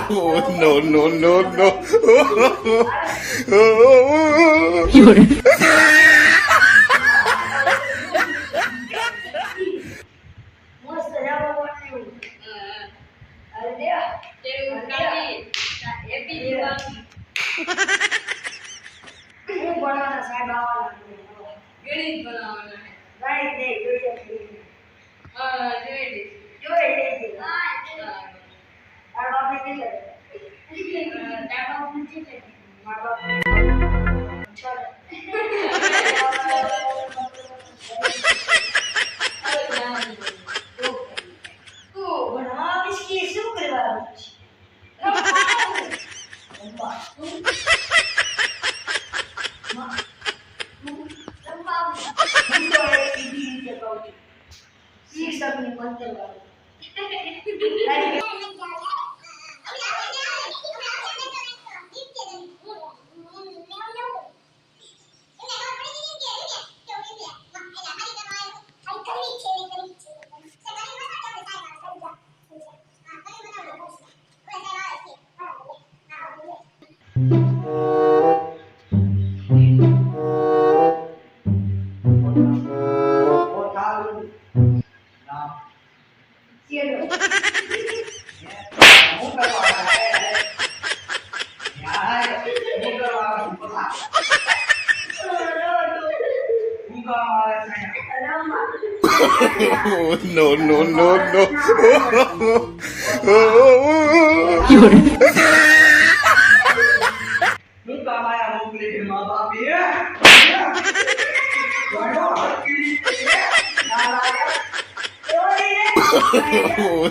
Oh, no, no, no, no. Oh,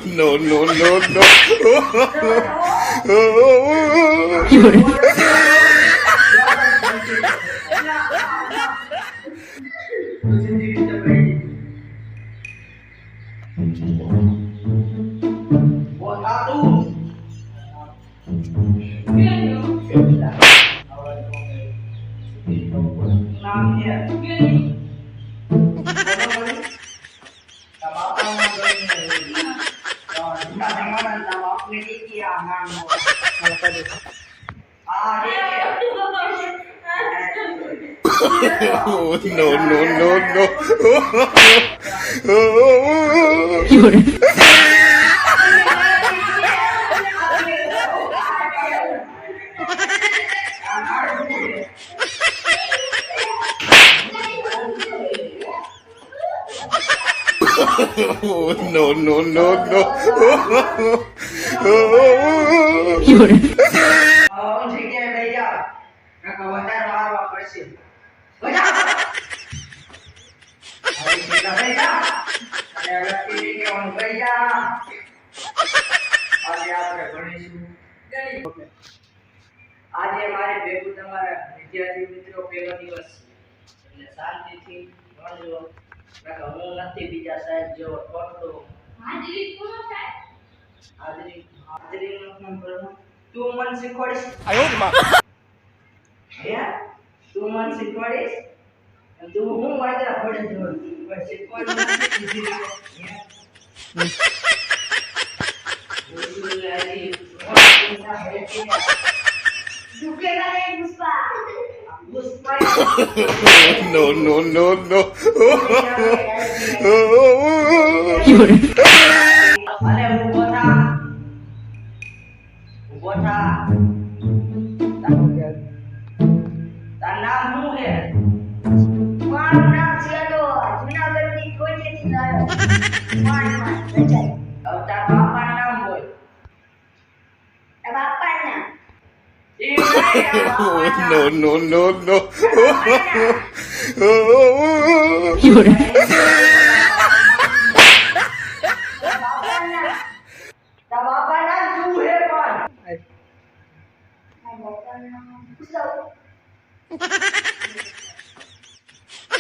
no, no, no, no. Oh, no, no, no, Oh, no, no, no, no. Oh, no, no, no, no. આજે મારે ભેગું તમારા વિદ્યાર્થી મિત્રો પહેલો દિવસ એટલે શાંતિથી ભણજો નકર હું નથી બીજા સાહેબ જેવો ખોટો હાજરી કોનો સાહેબ હાજરી નું ભણવું તું મને શીખવાડીશ આયો માં હે તું મને શીખવાડીશ અને તું હું વાંચા પડે જો પણ શીખવાડી No, no, no, no. અરે ઉભો થા તાર નામ શું છે મારું નામ છે તો જૂનાગઢ ની કોઈથી લાયો માન બચાઈ હવે તાર બાપાનું નામ બોલ બાપાનું નામ No, no, no, no.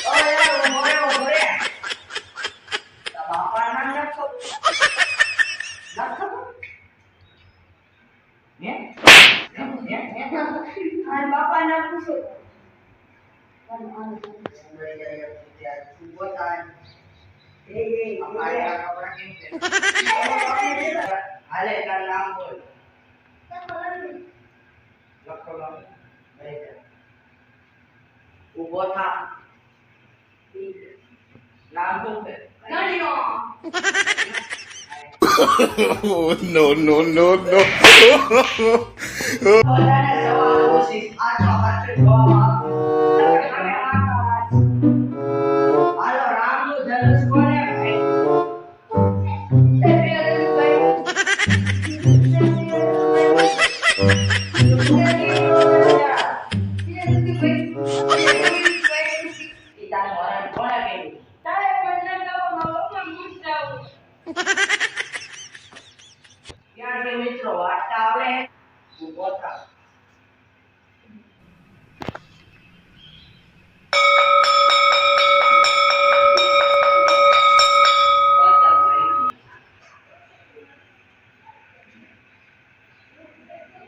ઓય લઈ જાય ત્યાં ઊભો થાય અમારે આ કપડાં કેમ છે હાલે તાર નામ બોલ લખો લઈ જા ઊભો થા નામ શું છે No, no, no, no. બધાને સવાલ પૂછીશ આછો આછો જવાબ આપ